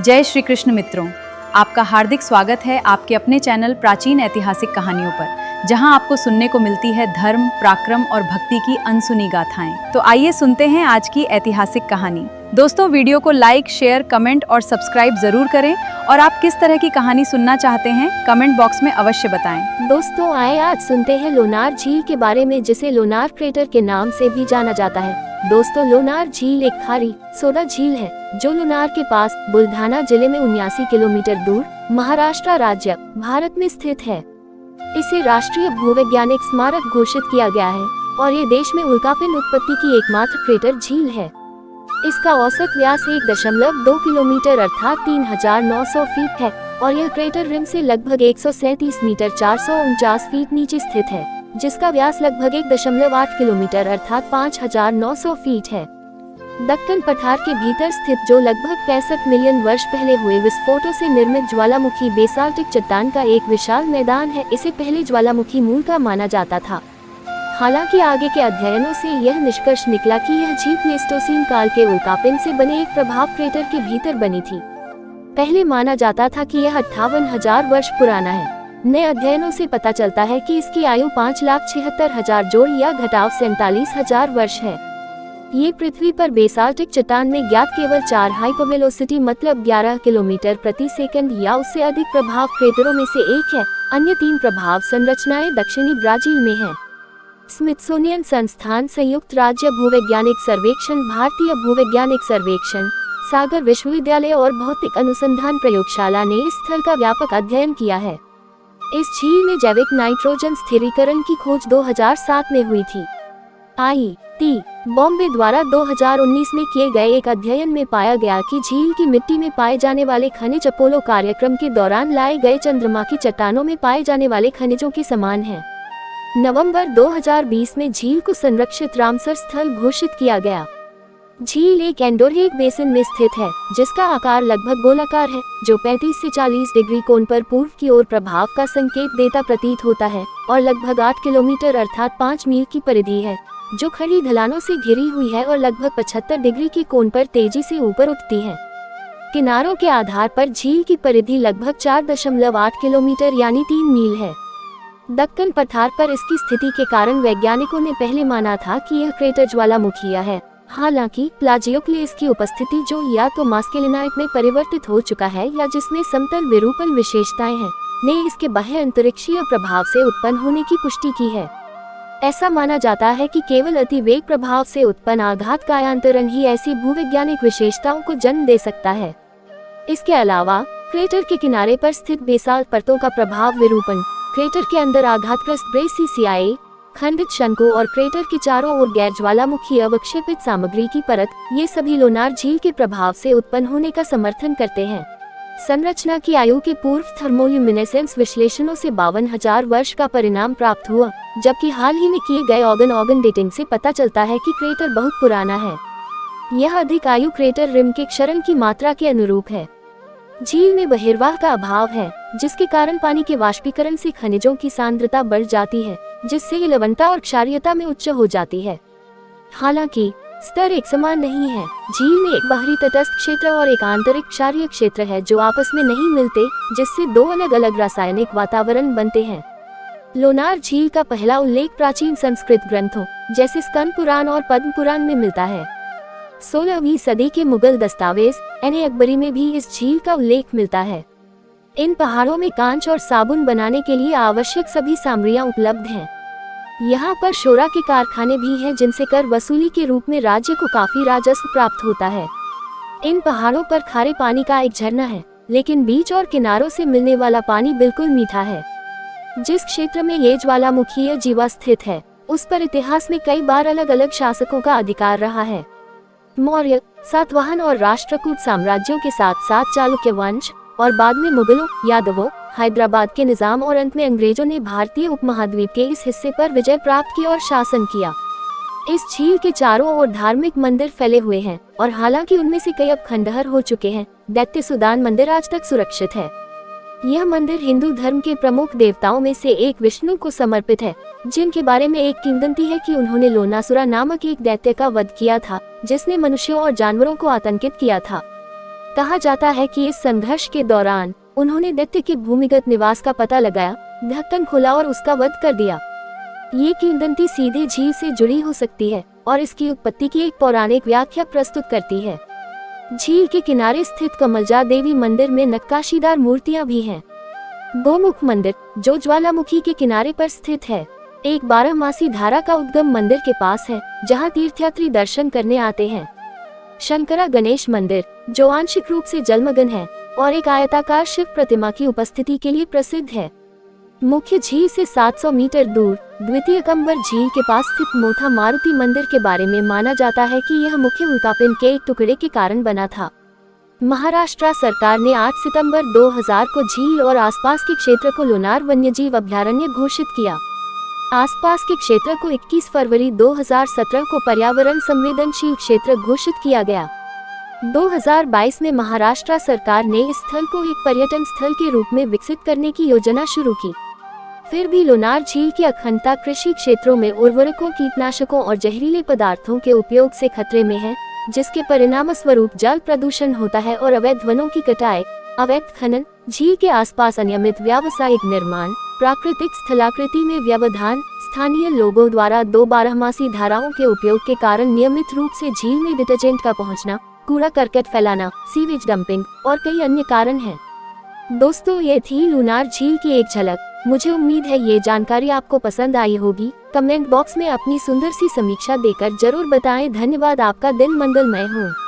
जय श्री कृष्ण मित्रों, आपका हार्दिक स्वागत है आपके अपने चैनल प्राचीन ऐतिहासिक कहानियों पर, जहां आपको सुनने को मिलती है धर्म, पराक्रम और भक्ति की अनसुनी गाथाएं। तो आइए सुनते हैं आज की ऐतिहासिक कहानी। दोस्तों, वीडियो को लाइक, शेयर, कमेंट और सब्सक्राइब जरूर करें और आप किस तरह की कहानी सुनना चाहते हैं कमेंट बॉक्स में अवश्य बताएं। दोस्तों आए आज सुनते हैं लोनार झील के बारे में, जिसे लोनार क्रेटर के नाम से भी जाना जाता है। दोस्तों, लोनार झील एक खारी सोडा झील है जो लोनार के पास बुलढाना जिले में 79 किलोमीटर दूर महाराष्ट्र राज्य भारत में स्थित है। इसे राष्ट्रीय भूवैज्ञानिक स्मारक घोषित किया गया है और ये देश में उल्कापिंड उत्पत्ति की एकमात्र क्रेटर झील है। इसका औसत व्यास 1.2 किलोमीटर अर्थात 3900 फीट है और यह क्रेटर रिम से लगभग 137 मीटर 449 फीट नीचे स्थित है, जिसका व्यास लगभग 1.8 किलोमीटर अर्थात 5900 फीट है। दक्कन पठार के भीतर स्थित जो लगभग 65 मिलियन वर्ष पहले हुए विस्फोटों से निर्मित ज्वालामुखी बेसाल्टिक चट्टान का एक विशाल मैदान है। इसे पहले ज्वालामुखी मूल का माना जाता था। हालांकि आगे के अध्ययनों से यह निष्कर्ष निकला कि यह झील प्लेस्टोसीन काल के उल्कापिंड से बने एक प्रभाव क्रेटर के भीतर बनी थी। पहले माना जाता था कि यह 58,000 वर्ष पुराना है। नए अध्ययनों से पता चलता है कि इसकी आयु 5,76,000 जोड़ या घटाव 47,000 वर्ष है। ये पृथ्वी पर बेसाल्टिक चट्टान में ज्ञात केवल 4 हाइपरवेलोसिटी मतलब 11 किलोमीटर प्रति सेकंड या उससे अधिक प्रभाव क्रेटरों में से एक है। अन्य 3 प्रभाव संरचनाएं दक्षिणी ब्राजील में हैं। स्मिथसोनियन संस्थान, संयुक्त राज्य भूवैज्ञानिक सर्वेक्षण, भारतीय भूवैज्ञानिक सर्वेक्षण, सागर विश्वविद्यालय और भौतिक अनुसंधान प्रयोगशाला ने इस स्थल का व्यापक अध्ययन किया है। इस झील में जैविक नाइट्रोजन स्थिरीकरण की खोज 2007 में हुई थी। आई.टी. बॉम्बे द्वारा 2019 में किए गए एक अध्ययन में पाया गया कि झील की मिट्टी में पाए जाने वाले खनिज अपोलो कार्यक्रम के दौरान लाए गए चंद्रमा की चट्टानों में पाए जाने वाले खनिजों के समान हैं। नवंबर 2020 में झील को संरक्षित रामसर स्थल घोषित किया गया। झील एक एंडोर्हेक बेसिन में स्थित है, जिसका आकार लगभग गोलाकार है, जो 35 से 40 डिग्री कोण पर पूर्व की ओर प्रभाव का संकेत देता प्रतीत होता है और लगभग 8 किलोमीटर अर्थात 5 मील की परिधि है, जो खड़ी ढलानों से घिरी हुई है और लगभग 75 डिग्री की कोण पर तेजी से ऊपर उठती है। किनारों के आधार पर झील की परिधि लगभग 4.8 किलोमीटर यानी 3 मील है। दक्कन पठार पर इसकी स्थिति के कारण वैज्ञानिकों ने पहले माना था कि यह क्रेटर ज्वालामुखीय है। हालांकि प्लाजियोक्लेस की उपस्थिति, जो या तो मास्केलिनाइट में परिवर्तित हो चुका है या जिसमें समतल विरूपण विशेषताएं हैं, ने इसके बाह्य अंतरिक्षीय प्रभाव से उत्पन्न होने की पुष्टि की है। ऐसा माना जाता है कि केवल अतिवेग प्रभाव से उत्पन्न आघात कायांतरण ही ऐसी भूवैज्ञानिक विशेषताओं को जन्म दे सकता है। इसके अलावा क्रेटर के किनारे पर स्थित बेसाल्ट परतों का प्रभाव विरूपण, क्रेटर के अंदर आघातग्रस्त ब्रेसिसियाई, खंडित शंकु और क्रेटर के चारों ओर गैर ज्वालामुखी अवक्षेपित सामग्री की परत, ये सभी लोनार झील के प्रभाव से उत्पन्न होने का समर्थन करते हैं। संरचना की आयु के पूर्व थर्मोल्यूमिनेसेंस विश्लेषणों से 52,000 वर्ष का परिणाम प्राप्त हुआ, जबकि हाल ही में किए गए ऑर्गन डेटिंग से पता चलता है कि क्रेटर बहुत पुराना है। यह अधिक आयु क्रेटर रिम के क्षरण की मात्रा के अनुरूप है। झील में बहिर्वाह का अभाव है, जिसके कारण पानी के वाष्पीकरण से खनिजों की सांद्रता बढ़ जाती है, जिससे ये लवणता और क्षारीयता में उच्च हो जाती है। हालांकि स्तर एक समान नहीं है। झील में एक बाहरी तटस्थ क्षेत्र और एक आंतरिक क्षारीय क्षेत्र है जो आपस में नहीं मिलते, जिससे 2 अलग-अलग रासायनिक वातावरण बनते हैं। लोनार झील का पहला उल्लेख प्राचीन संस्कृत ग्रंथों जैसे स्कंद पुराण और पद्म पुराण में मिलता है। 16वीं सदी के मुगल दस्तावेज एन अकबरी में भी इस झील का उल्लेख मिलता है। इन पहाड़ों में कांच और साबुन बनाने के लिए आवश्यक सभी सामग्रियां उपलब्ध हैं। यहाँ पर शोरा के कारखाने भी हैं, जिनसे कर वसूली के रूप में राज्य को काफी राजस्व प्राप्त होता है। इन पहाड़ों पर खारे पानी का एक झरना है, लेकिन बीच और किनारों से मिलने वाला पानी बिल्कुल मीठा है। जिस क्षेत्र में ये ज्वालामुखीय जीवा स्थित है, उस पर इतिहास में कई बार अलग अलग शासकों का अधिकार रहा है। मौर्य, सातवाहन और राष्ट्रकूट साम्राज्यों के साथ साथ चालुक्य वंश और बाद में मुगलों, यादवों, हैदराबाद के निजाम और अंत में अंग्रेजों ने भारतीय उपमहाद्वीप के इस हिस्से पर विजय प्राप्त की और शासन किया। इस झील के चारों ओर धार्मिक मंदिर फैले हुए हैं और हालांकि उनमें से कई अब खंडहर हो चुके हैं, दैत्य सुदान मंदिर आज तक सुरक्षित है। यह मंदिर हिंदू धर्म के प्रमुख देवताओं में से एक विष्णु को समर्पित है, जिनके बारे में एक किंवदंती है कि उन्होंने लोनासुरा नामक एक दैत्य का वध किया था, जिसने मनुष्यों और जानवरों को आतंकित किया था। कहा जाता है कि इस संघर्ष के दौरान उन्होंने दैत्य के भूमिगत निवास का पता लगाया, ढक्कन खोला और उसका वध कर दिया। ये किंवदंती सीधे झील से जुड़ी हो सकती है और इसकी उत्पत्ति की एक पौराणिक व्याख्या प्रस्तुत करती है। झील के किनारे स्थित कमलजा देवी मंदिर में नक्काशीदार मूर्तियां भी हैं। गोमुख मंदिर, जो ज्वालामुखी के किनारे पर स्थित है, एक 12मासी धारा का उद्गम मंदिर के पास है, जहां तीर्थयात्री दर्शन करने आते हैं। शंकरा गणेश मंदिर, जो आंशिक रूप से जलमग्न है और एक आयताकार शिव प्रतिमा की उपस्थिति के लिए प्रसिद्ध है। मुख्य झील से 700 मीटर दूर द्वितीय कंबर झील के पास स्थित मोथा मारुति मंदिर के बारे में माना जाता है कि यह मुख्य उल्कापिंड के एक टुकड़े के कारण बना था। महाराष्ट्र सरकार ने 8 सितंबर 2000 को झील और आसपास के क्षेत्र को लोनार वन्यजीव अभयारण्य घोषित किया। आसपास के क्षेत्र को 21 फरवरी 2017 को पर्यावरण संवेदनशील क्षेत्र घोषित किया गया। 2022 में महाराष्ट्र सरकार ने इस स्थल को एक पर्यटन स्थल के रूप में विकसित करने की योजना शुरू की। फिर भी लोनार झील की अखंडता कृषि क्षेत्रों में उर्वरकों, कीटनाशकों और जहरीले पदार्थों के उपयोग से खतरे में है, जिसके परिणाम स्वरूप जल प्रदूषण होता है और अवैध वनों की कटाई, अवैध खनन, झील के आसपास अनियमित व्यावसायिक निर्माण, प्राकृतिक स्थलाकृति में व्यवधान, स्थानीय लोगों द्वारा 2 12मासी धाराओं के उपयोग के कारण नियमित रूप से झील में डिटर्जेंट का पहुंचना, कूड़ा करकट फैलाना, सीवेज डंपिंग और कई अन्य कारण हैं। दोस्तों, ये थी लोनार झील की एक झलक। मुझे उम्मीद है ये जानकारी आपको पसंद आई होगी। कमेंट बॉक्स में अपनी सुंदर सी समीक्षा देकर जरूर बताएं। धन्यवाद। आपका दिन मंगलमय हो।